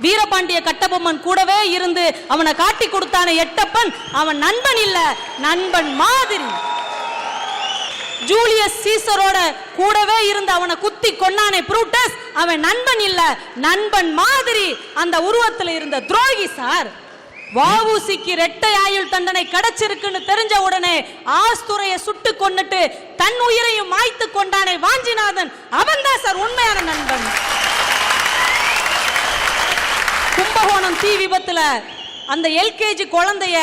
வீரபாண்டிய கட்டபொம்மன் கூடவே இருந்து அவனை காட்டி கொடுத்தானே எட்டப்பன், அவன் நண்பன் இல்ல, நண்பன் மாதிரி. ஜூலியஸ் சீசரோட கூடவே இருந்து அவனை குத்தி கொன்னானே புரூட்டஸ், அவன் நண்பன் இல்ல, நண்பன் மாதிரி. அந்த உருவத்தில் இருந்த துரோகி சார். வஉசிக்கு இரட்டை ஆயுள் தண்டனை கிடைச்சிருக்குன்னு தெரிஞ்ச உடனே ஆஸ்துரையை சுட்டு கொன்னுட்டு தன் உயிரையும் மாய்த்து கொண்டானே வாஞ்சிநாதன், அவன் தான் சார் உண்மையான நண்பன். கும்பகோணம் தீ விபத்துல அந்த எல்கேஜி குழந்தைய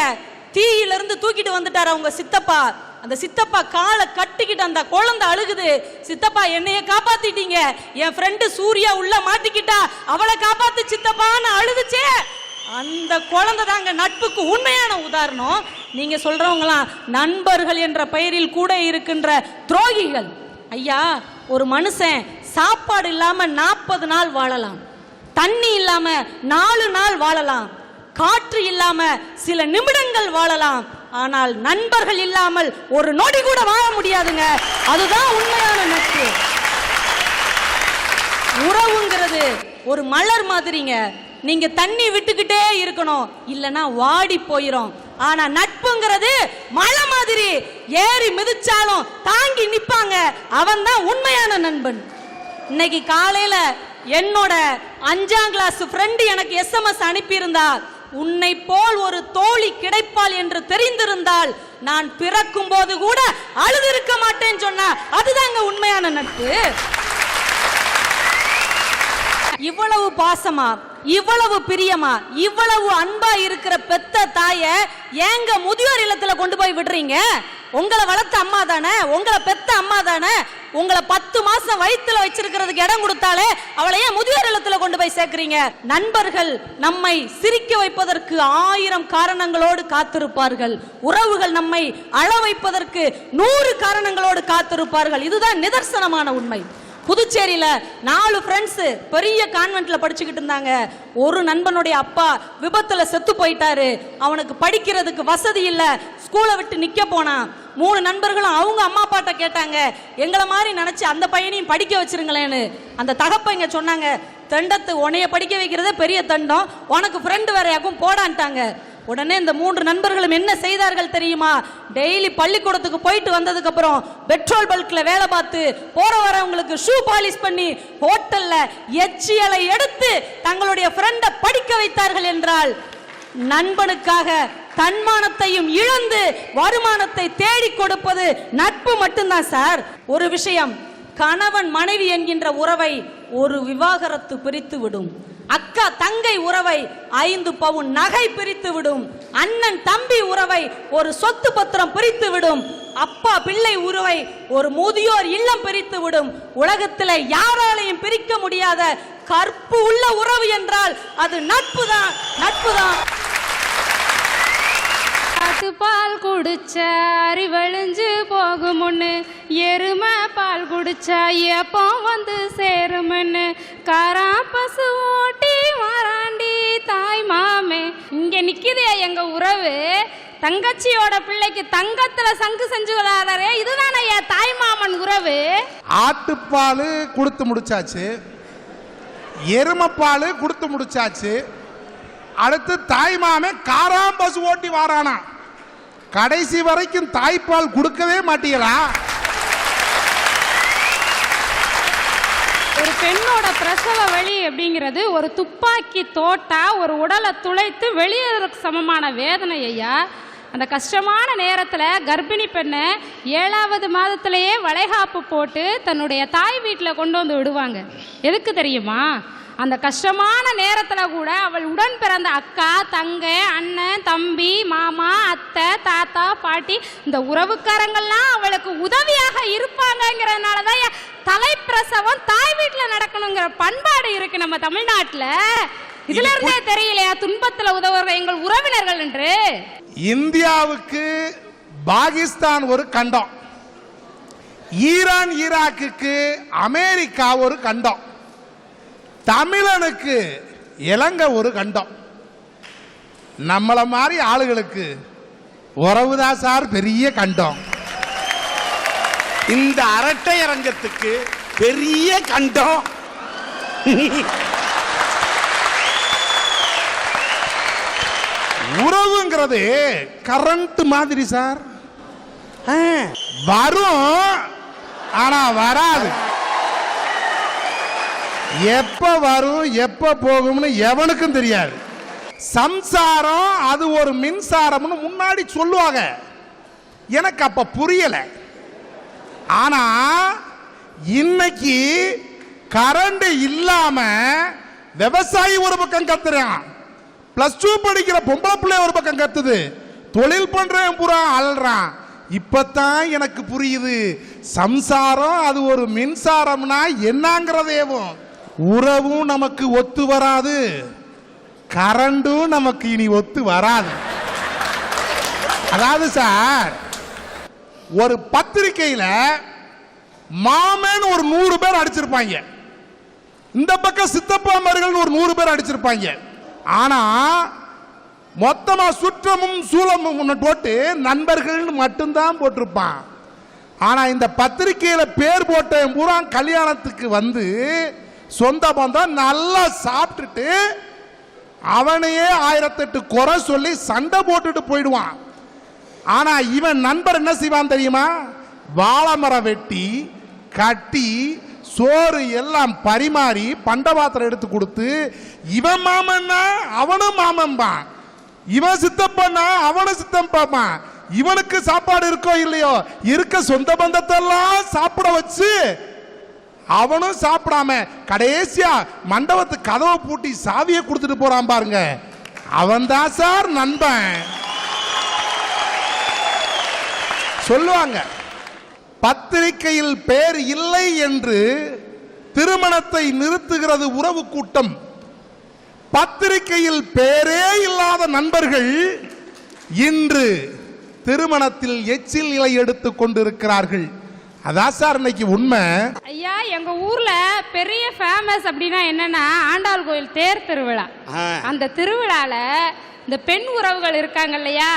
தீயிலிருந்து தூக்கிட்டு வந்துட்டார் அவங்க சித்தப்பா. அந்த சித்தப்பா காலை கட்டிக்கிட்டு அந்த குழந்தை அழுகுது, சித்தப்பா என்னைய காப்பாத்திட்டீங்க, என் ஃப்ரெண்டு சூர்யா உள்ள மாட்டிக்கிட்டா, அவளை காப்பாத்து சித்தப்பான்னு அழுதுச்சே. அந்த குழந்தை தாங்க நட்புக்கு உண்மையான உதாரணம். நீங்க சொல்றவங்களாம் நண்பர்கள் என்ற பெயரில் கூட இருக்கின்ற துரோகிகள். ஐயா, ஒரு மனுஷன் சாப்பாடு இல்லாம 40 நாள் வாழலாம், தண்ணி இல்லாம 4 நாள் வாழலாம், காற்று இல்லாம சில நிமிடங்கள் வாழலாம். ஆனால் நண்பர்கள் இல்லாமல் ஒரு நொடி கூட வாழ முடியாதுங்க. அதுதான் உண்மையான நட்பு. உறவுங்கிறது ஒரு மலர் மாதிரிங்க. நீங்க தண்ணி விட்டுக்கிட்டே இருக்கணும், இல்லனா வாடி போயிரும். ஆனா நட்புங்கிறது மலை மாதிரி, ஏறி மிதிச்சாலும் தாங்கி நிப்பாங்க. அவன் தான் உண்மையான நண்பன். இன்னைக்கு காலையில என்னோட 5ஆம் கிளாஸ் ஃப்ரெண்டு எனக்கு SMS அனுப்பியிருந்தா, உன்னை போல் ஒரு தோழி கிடைப்பாள் என்று தெரிந்திருந்தால் நான் பிறக்கும் போது கூட அழுதிருக்க மாட்டேன்னு சொன்னா அதுதாங்க உண்மையான நட்பு. இவ்வளவு பாசமா, இவ்வளவு பிரியமா, இவ்வளவு அன்பா இருக்கிற பெத்த தாய ஏங்க முதியோர் இல்லத்துல கொண்டு போய் விடுறீங்க? உங்களை வளர்த்த அம்மா தானே, உங்களை பெத்த அம்மா தானே, உங்களை 10 மாசம் வயிற்றுல வச்சிருக்கிறதுக்கு இடம் கொடுத்தாலே அவளை ஏன் முதியோர் இல்லத்துல கொண்டு போய் சேர்க்கிறீங்க? நண்பர்கள் நம்மை சிரிக்க வைப்பதற்கு 1000 காரணங்களோடு காத்திருப்பார்கள். உறவுகள் நம்மை அழ வைப்பதற்கு 100 காரணங்களோடு காத்திருப்பார்கள். இதுதான் நிதர்சனமான உண்மை. புதுச்சேரியில 4 ஃப்ரெண்ட்ஸ் பெரிய கான்வென்ட்ல படிச்சுக்கிட்டு இருந்தாங்க. ஒரு நண்பனுடைய அப்பா விபத்துல செத்து போயிட்டாரு. அவனுக்கு படிக்கிறதுக்கு வசதி இல்ல, ஸ்கூலை விட்டு நிக்க போனான். 3 நண்பர்களும் அவங்க அம்மா அப்பாட்ட கேட்டாங்க, எங்களை மாதிரி நினைச்சு அந்த பையனையும் படிக்க வச்சிருங்களேன்னு. அந்த தகப்பைங்க சொன்னாங்க, தண்டத்து உன்னைய படிக்க வைக்கிறதே பெரிய தண்டம், உனக்கு ஃப்ரெண்டு வேறையாக்கும் போடான்ட்டாங்க. உடனே இந்த 3 நண்பர்களும் என்ன செய்தார்கள் தெரியுமா? டெய்லி பள்ளிக்கூடத்துக்கு போயிட்டு வந்ததுக்கு அப்புறம் பெட்ரோல் பல்க்ல வேலை பார்த்து போற வரவங்களுக்கு ஷூ பாலிஷ் பண்ணி ஹோட்டல்ல எச்சியலை எடுத்து தங்களுடைய ஃப்ரெண்டை படிக்க வைத்தார்கள் என்றால், நண்பனுக்காக தன்மானத்தையும் இழந்து வருமானத்தை தேடி கொடுப்பது நட்பு மட்டும்தான் சார். ஒரு விஷயம், கணவன் மனைவி என்கின்ற உறவை ஒரு விவாகரத்து பிரித்து விடும். அக்கா தங்கை உறவை 5 பவுன் நகை பிரித்து விடும். அண்ணன் தம்பி உறவை ஒரு சொத்து பத்திரம் பிரித்து விடும். அப்பா பிள்ளை உறவை ஒரு முதியோர் இல்லம் பிரித்து விடும். உலகத்தில் யாராலையும் பிரிக்க முடியாத கற்பு உள்ள உறவு என்றால் அது நட்பு தான், நட்பு தான். பால் குடிச்ச அறிவழிஞ்சு போகும் முன்னு, எருமை பால் குடிச்சா எப்போ வந்து சேருமன்னு, காராம்பசு ஓட்டி வாராண்டி தாய் மாமே. இங்க நிக்குதே எங்க உறவு, தங்கச்சியோட பிள்ளைக்கு தங்கத்துல சங்கு செஞ்சு விளையாடுறே, இதுதானே என் தாய் மாமன் உறவு. ஆட்டுப்பால் கொடுத்து முடிச்சாச்சு, எருமைப்பால் கொடுத்து முடிச்சாச்சு, அடுத்து தாய் மாமே காராம்பசு ஓட்டி வாரானா. கடைசி வரைக்கும் தாய்ப்பால் கொடுக்கவே மாட்டீங்களா? ஒரு பெண்ணோட பிரசவ வலி அப்படிங்கிறது ஒரு துப்பாக்கி தோட்டா ஒரு உடலை துளைத்து வெளியேறதுக்கு சமமான வேதனை ஐயா. அந்த கஷ்டமான நேரத்தில் கர்ப்பிணி பெண்ணை 7வது மாதத்திலேயே வளைகாப்பு போட்டு தன்னுடைய தாய் வீட்டில் கொண்டு வந்து விடுவாங்க. எதுக்கு தெரியுமா? அந்த கஷ்டமான நேரத்தில் கூட அவள் உடன் பிறந்த அக்கா, தங்கை, அண்ணன், தம்பி, மாமா, அத்தை, தாத்தா, பாட்டி, இந்த உறவுக்காரங்கள்லாம் அவளுக்கு உதவியாக இருப்பாங்கங்கிறதுனால தான் தலைப்பிரசவம் தாய் வீட்டில் நடக்கணுங்கிற பண்பாடு இருக்கு நம்ம தமிழ்நாட்டில். இதுல இருந்தே தெரியலையா துன்பத்தில் உதவுற எங்கள் உறவினர்கள் என்று? இந்தியாவுக்கு பாகிஸ்தான் ஒரு கண்டம், ஈரான் ஈராக்குக்கு அமெரிக்கா ஒரு கண்டம், தமிழனுக்கு இலங்கை ஒரு கண்டம். நம்மள மாதிரி ஆளுகளுக்கு உறவுதான் சார் பெரிய கண்டம். இந்த அரட்டை அரங்கத்துக்கு பெரிய கண்டம் உறவுங்கிறது கரண்ட் மாதிரி சார், வரும் ஆனா வராது. எப்ப வரும் எப்ப போகும்னு எவனுக்கும் தெரியாது. சம்சாரம் அது ஒரு மின்சாரம்னு முன்னாடி சொல்லுவாங்க, எனக்கு அப்ப புரியல. ஆனா இன்னைக்கு கரண்ட் இல்லாம விவசாயி ஒரு பக்கம் கத்துறான், +2 படிக்கிற பொம்பளை பிள்ளை ஒரு பக்கம் கத்துது, தொழில் பண்றவன் பூரா அல்றான். இப்பதான் எனக்கு புரியுது சம்சாரம் அது ஒரு மின்சாரம்னா என்னங்கிறதேவும். உறவும் நமக்கு ஒத்து வராது, கரண்டும் நமக்கு இனி ஒத்து வராது. அதாவது சார், ஒரு பத்திரிக்கையில மாமன் ஒரு 100 பேர் அடிச்சிருப்பாங்க, இந்த பக்கம் சித்தப்பாமர்கள் ஒரு 100 பேர் அடிச்சிருப்பாங்க. ஆனா மொத்தமா சுற்றமும் சூலமும் போட்டு நண்பர்கள் மட்டும்தான் போட்டிருப்பான். ஆனா இந்த பத்திரிகையில பேர் போட்ட பூரா கல்யாணத்துக்கு வந்து சொந்த பந்தம் நல்லா சாப்பிட்டுட்டு அவனையே 1008 குறை சொல்லி சண்டை போட்டுட்டு போயிடுவான். ஆனா இவன் நண்பர் என்ன செய்வான் தெரியுமா? வாழை மரம் வெட்டி கட்டி சோறு எல்லாம் பரிமாறி பண்டபாத்திரம் எடுத்து கொடுத்து, இவன் மாமன்னா அவனும் மாமன்பான், இவன் சித்தப்பன்னா அவனும் சித்தப்பான். இவனுக்கு சாப்பாடு இருக்கோ இல்லையோ இருக்க சொந்த பந்தத்தை எல்லாம் சாப்பிட வச்சு அவனும் சாப்பிடாம கடைசியா மண்டபத்துக்கு கதவை பூட்டி சாவியை கொடுத்துட்டு போறான் பாருங்க, அவன் தான் சார் நண்பன். சொல்லுவாங்க, பத்திரிகையில் பேர் இல்லை என்று திருமணத்தை நிறுத்துகிறது உறவு கூட்டம். பத்திரிகையில் பேரே இல்லாத நண்பர்கள் இன்று திருமணத்தில் எச்சில் இலை எடுத்துக் கொண்டிருக்கிறார்கள். அதான் சார் இன்னைக்கு உண்மை. ஐயா, எங்க ஊர்ல பெரிய ஃபேமஸ் அப்படின்னா என்னன்னா ஆண்டாள் கோயில் தேர் திருவிழா. அந்த திருவிழால இந்த பெண் உறவுகள் இருக்காங்க இல்லையா,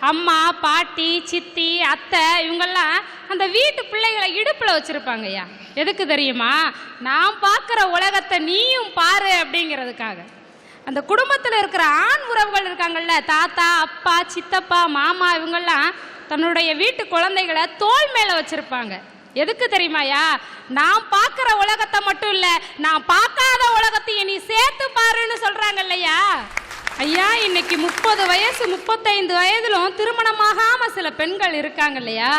அம்மா பாட்டி சித்தி அத்தை, இவங்கெல்லாம் அந்த வீட்டு பிள்ளைகளை இடுப்புல வச்சிருப்பாங்க. ஐயா எதுக்கு தெரியுமா? நான் பார்க்குற உலகத்தை நீயும் பாரு அப்படிங்கிறதுக்காக. அந்த குடும்பத்தில் இருக்கிற ஆண் உறவுகள் இருக்காங்கல்ல, தாத்தா அப்பா சித்தப்பா மாமா, இவங்கெல்லாம் தன்னுடைய வீட்டு குழந்தைகளை தோள் மேல வச்சிருப்பாங்க. எதுக்கு தெரியுமாயா? நான் பார்க்குற உலகத்தை மட்டும் இல்ல, நான் பார்க்காத உலகத்தையும் நீ சேர்த்து பாருன்னு சொல்றாங்க இல்லையா. ஐயா, இன்னைக்கு 30 வயசு 35 வயதிலும் திருமணமாகாம சில பெண்கள் இருக்காங்க இல்லையா,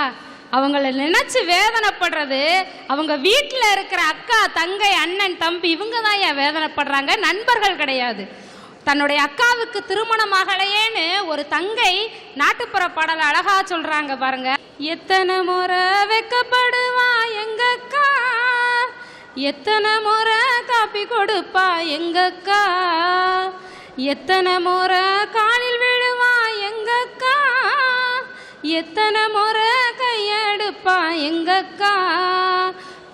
அவங்கள நினைச்சு வேதனைப்படுறது அவங்க வீட்டில் இருக்கிற அக்கா தங்கை அண்ணன் தம்பி, இவங்க தான் ஏன் வேதனைப்படுறாங்க, நண்பர்கள் கிடையாது. தன்னுடைய அக்காவுக்கு திருமணமாகலையேன்னு ஒரு தங்கை நாட்டுப்புற பாடல அழகா சொல்றாங்க பாருங்க. எத்தனை முறை வெக்கப்படுவா எங்க அக்கா, எத்தனை முறை காப்பி கொடுப்பா எங்க அக்கா, எத்தனை முறை காலில் விழுவா எங்க அக்கா, எத்தனை முறை கையெடுப்பா எங்க அக்கா.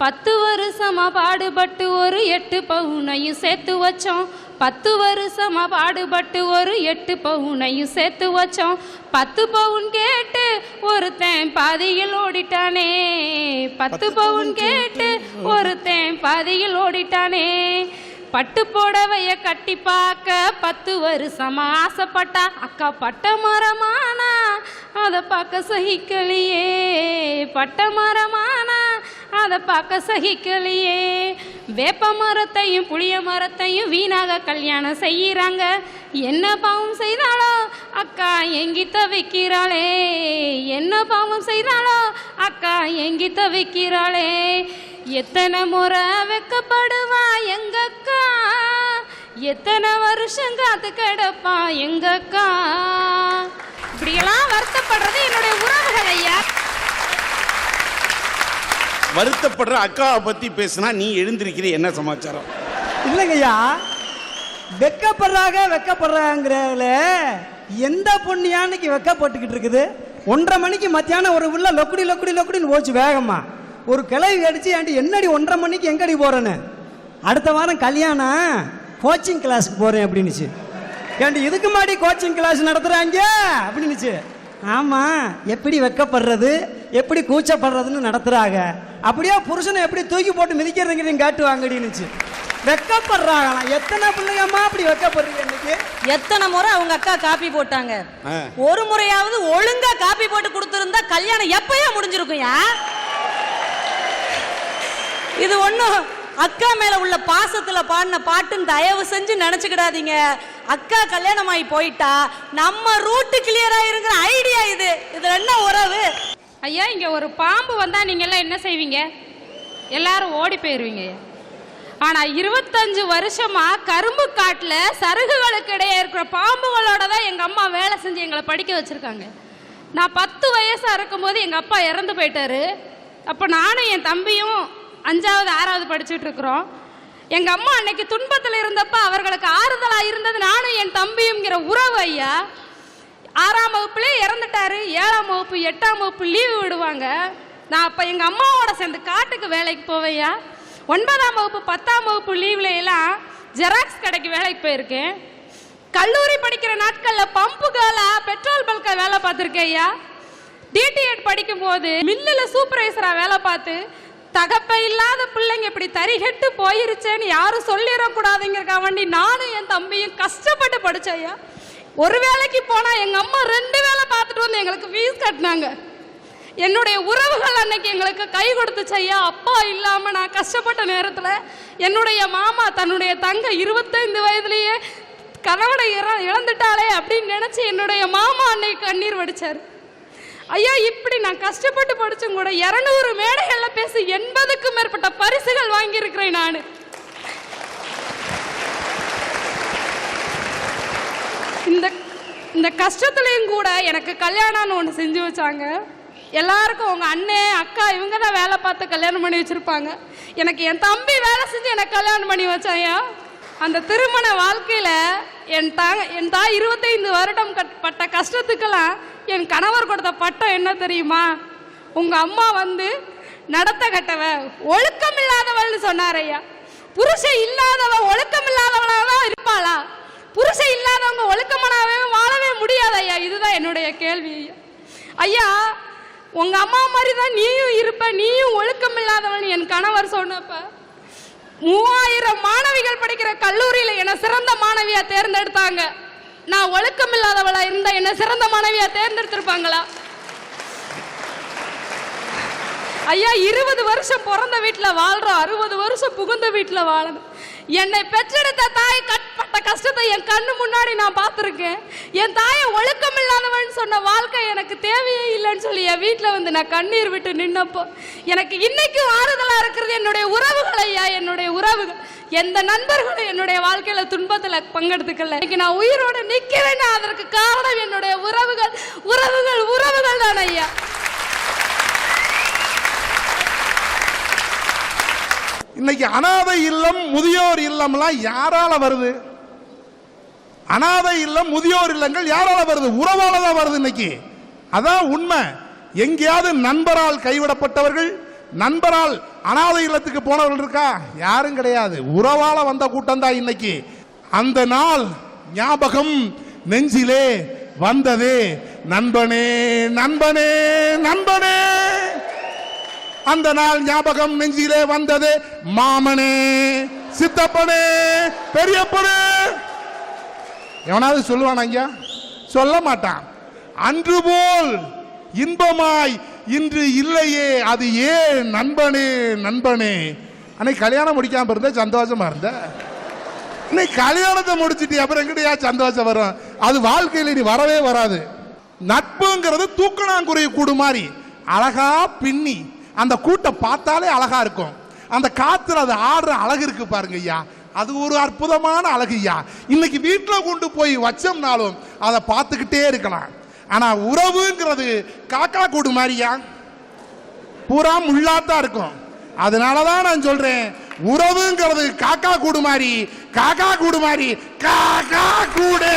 10 வருஷமா பாடுபட்டு ஒரு 8 பவுனையும் சேர்த்து வச்சோம், 10 வருஷமா பாடுபட்டு ஒரு 8 பவுனையும் சேர்த்து வச்சோம். 10 பவுன் கேட்டு ஒருத்தன் பாதியில் ஓடிட்டானே, 10 பவுன் கேட்டு ஒருத்தன் பாதியில் ஓடிட்டானே. பட்டு புடவைய கட்டி பார்க்க 10 வருஷமா ஆசைப்பட்டா அக்கா, பட்ட மரமானா அதை பார்க்க சகிக்கலையே, பட்ட மரமானா அதை பார்க்க சகிக்கலையே. வேப்ப மரத்தையும் புளிய மரத்தையும் வீணாக கல்யாணம் செய்யறாங்க. என்ன பாவம் செய்தாலோ அக்கா எங்கி தவிக்கிறாளே, என்ன பாவம் செய்தாலோ அக்கா எங்கி தவிக்கிறாளே. எத்தனை முறை வெக்கப்படுவா எங்க அக்கா, எத்தனை வருஷம் காத்து கிடப்பா எங்க அக்கா. இப்படியெல்லாம் வருத்தப்படுறது என்னுடைய உறவுகள். ஐயா, வருத்தப்படுற அக்காவை பத்தி பேசினா நீ எழுந்திருக்கிற என்ன சமாச்சாரம்? இல்லைங்கய்யா, வெக்கப்படுறாங்கிறதுல எந்த பொண்ணியான்னைக்கு வெக்கப்பட்டுக்கிட்டு இருக்குது? 1:30 மணிக்கு மத்தியானம் ஒரு உள்ள லொக்குடி லொக்குடி லொக்குடின்னு போச்சு வேகமா. ஒரு கிளவி அடிச்சு ஏன்டி என்னடி 1:30 மணிக்கு எங்கடி போறேன்னு, அடுத்த வாரம் கல்யாணம் கோச்சிங் கிளாஸுக்கு போறேன் அப்படின்னுச்சு. ஏன்டி இதுக்கு முன்னாடி கோச்சிங் கிளாஸ் நடத்துறாங்க அப்படின்னுச்சு. ஆமா, எப்படி வெக்கப்படுறது, எப்படி கூச்சப்படுறதுன்னு நடத்துறாங்க. அப்படியே புருஷனை எப்படி தூக்கி போட்டு மிதிக்கிறதுங்கிறதையும் காட்டுவாங்கடின்னுச்சு. வெக்கப்படுறாங்களாம். எத்தனை பிள்ளைங்கம்மா அப்படி வெக்கப்படுறீங்க இன்னைக்கு? எத்தனை முறை அவங்க அக்கா காப்பி போட்டாங்க, ஒரு முறையாவது ஒழுங்கா காப்பி போட்டு கொடுத்திருந்தா கல்யாணம் எப்பயா முடிஞ்சிருக்கும்யா? இது ஒண்ணும் அக்கா மேல உள்ள பாசத்துல பாடின பாட்டுன்னு தயவு செஞ்சு நினைச்சுக்கிடாதீங்க. அக்கா கல்யாணம் ஆகி போயிட்டா நம்ம ரூட்டு கிளியர் ஆயிருங்கிற ஐடியா இது. இதுல என்ன உறவு? ஐயா, இங்க ஒரு பாம்பு வந்தா நீங்க எல்லாம் என்ன செய்வீங்க? எல்லாரும் ஓடி போயிருவீங்க. ஆனா 25 வருஷமா கரும்பு காட்டுல சருகுகளுக்கு இடையே இருக்கிற பாம்புகளோட தான் எங்க அம்மா வேலை செஞ்சு எங்களை படிக்க வச்சிருக்காங்க. நான் 10 வயசா இருக்கும்போது எங்க அப்பா இறந்து போயிட்டாரு. அப்ப நானும் என் தம்பியும் 5வது 6வது படிச்சுட்டு இருக்கிறோம். எங்க அம்மா அன்னைக்கு துன்பத்தில் இருந்தப்ப அவர்களுக்கு ஆறுதலா இருந்தது நானும் என் தம்பியும்ங்கிற உறவு. ஐயா, 6ஆம் வகுப்புலேயே இறந்துட்டாரு. 7ஆம் வகுப்பு 8ஆம் வகுப்பு லீவு விடுவாங்க. நான் அப்போ எங்கள் அம்மாவோட சேர்ந்து காட்டுக்கு வேலைக்கு போவையா. 9ஆம் வகுப்பு 10ஆம் வகுப்பு லீவ்ல எல்லாம் ஜெராக்ஸ் கடைக்கு வேலைக்கு போயிருக்கேன். கல்லூரி படிக்கிற நாட்களில் பம்புகால பெட்ரோல் பல்க வேலை பார்த்துருக்கேன். ஐயா, டிடிஎட் படிக்கும் போது மில்லில் சூப்பர்வைசராக வேலை பார்த்து தகப்ப இல்லாத பிள்ளைங்க இப்படி தரிகட்டு போயிருச்சேன்னு யாரும் சொல்லிடக்கூடாதுங்கிறக்காக வேண்டி நானும் என் தம்பியும் கஷ்டப்பட்டு படிச்சையா. ஒரு வேலைக்கு போனா எங்க அம்மா 2 வேலை பார்த்துட்டு வந்து எங்களுக்கு ஃபீஸ் கட்டினாங்க. என்னுடைய உறவுகள் அன்னைக்கு எங்களுக்கு கை கொடுத்துச்சையா. அப்பா இல்லாம நான் கஷ்டப்பட்ட நேரத்துல என்னுடைய மாமா தன்னுடைய தங்க 25 வயதுலயே கணவனை இழந்துட்டாளே அப்படின்னு நினைச்சு என்னுடைய மாமா அன்னைக்கு கண்ணீர் வடிச்சாரு. ஐயா, இப்படி நான் கஷ்டப்பட்டு படிச்சும் கூட 200 மேடைகள்ல பேசி 80க்கும் மேற்பட்ட பரிசுகள் வாங்கி இருக்கிறேன் நான். இந்த கஷ்டத்துலையும் கூட எனக்கு கல்யாணம்னு ஒன்று செஞ்சு வச்சாங்க. எல்லாருக்கும் உங்க அண்ணன் அக்கா இவங்க தான் வேலை பார்த்து கல்யாணம் பண்ணி வச்சிருப்பாங்க. எனக்கு என் தம்பி வேலை செஞ்சு எனக்கு கல்யாணம் பண்ணி வச்சாயா. அந்த திருமண வாழ்க்கையில என் தாய் 25 வருடம் பட்ட கஷ்டத்துக்கெல்லாம் என் கணவர் கொடுத்த பட்டம் என்ன தெரியுமா? உங்க அம்மா வந்து நடத்த கட்டவ ஒழுக்கம் இல்லாதவள்னு சொன்னாரையா. புருஷன் இல்லாதவ ஒழுக்கம் இல்லாதவளாதான் இருப்பாளா? புருஷன் இல்லாதவங்க ஒழுக்கமானவே வாழவே முடியாதையா. இதுதான் என்னுடைய கேள்வி. ஐயா, உங்க அம்மா மாதிரி தான் நீயும் இருப்ப, நீயும் ஒழுக்கம் இல்லாதவன் என் கணவர் சொன்னப்ப 3000 மாணவிகள் படிக்கிற கல்லூரியில என்ன சிறந்த மாணவியா தேர்ந்தெடுத்தாங்க. நான் ஒழுக்கம் இல்லாதவளா இருந்தா என்ன சிறந்த மாணவியா தேர்ந்தெடுத்திருப்பாங்களா? ஐயா, 20 வருஷம் பிறந்த வீட்டில் வாழ்றோம், 60 வருஷம் புகுந்த வீட்டில் வாழணும். என்னை பெற்றெடுத்த தாய் கட்பட்ட கஷ்டத்தை என் கண்ணு முன்னாடி நான் பார்த்துருக்கேன். என் தாயை ஒழுக்கம் இல்லாதவன் சொன்ன வாழ்க்கை எனக்கு தேவையே இல்லைன்னு சொல்லி என் வீட்டில் வந்து நான் கண்ணீர் விட்டு நின்னப்போ எனக்கு இன்னைக்கும் ஆறுதலாக இருக்கிறது என்னுடைய உறவுகள். ஐயா, என்னுடைய உறவுகள். எந்த நண்பர்களும் என்னுடைய வாழ்க்கையில துன்பத்தில் பங்கெடுத்துக்கல. இன்னைக்கு நான் உயிரோடு நிற்கிறேன்னா அதற்கு காரணம் என்னுடைய உறவுகள் உறவுகள் உறவுகள் தான். ஐயா, இன்னைக்கு அனாதை இல்லம் முதியோர் இல்லம்லாம் யாரால வருது? அனாதை இல்லம் முதியோர் இல்லங்கள் யாரால வருது? உறவால தான் வருது. இன்னைக்கு அதான் உண்மை. எங்கேயாவது நண்பரால் கைவிடப்பட்டவர்கள், நண்பரால் அனாதை இல்லத்துக்கு போனவர்கள் இருக்கா? யாரும் கிடையாது. உறவால வந்த கூட்டம் தான் இன்னைக்கு. அந்த நாள் ஞாபகம் நெஞ்சிலே வந்ததே நண்பனே நண்பனே நண்பனே. அந்த நாள் ஞாபகம் நெஞ்சிலே வந்தது மாமனே சித்தப்பனே பெரியப்பனே. எவனாவது சொல்லுவான்? ஐயா, சொல்ல மாட்டான். அன்று போல் இன்பமாய் இன்று இல்லையே, அது ஏன் நண்பனே நண்பனே. அன்னைக்கு கல்யாணம் முடிக்காம இருந்த சந்தோஷமா இருந்த, இன்னைக்கு கல்யாணத்தை முடிச்சுட்டு அப்புறம் எங்கிட்டயா சந்தோஷம் வரும்? அது வாழ்க்கையில் இனி வரவே வராது. நட்புங்கிறது தூக்கணாங்குருவி கூடு மாதிரி அழகா பின்னி அந்த கூட்டை பார்த்தாலே அழகா இருக்கும். அந்த காத்துல அது ஆடுற அழகு இருக்கு பாருங்க ஐயா, அது ஒரு அற்புதமான அழகு ஐயா. இன்னைக்கு வீட்டில் கொண்டு போய் வச்சோம்னாலும் அதை பார்த்துக்கிட்டே இருக்கலாம். ஆனா உறவுங்கிறது காக்கா கூடு மாதிரியா, பூரா முள்ளாத்தான் இருக்கும். அதனாலதான் நான் சொல்றேன், உறவுங்கிறது காக்கா கூடு மாதிரி, காக்கா கூடு மாதிரி, காக்கா கூடு.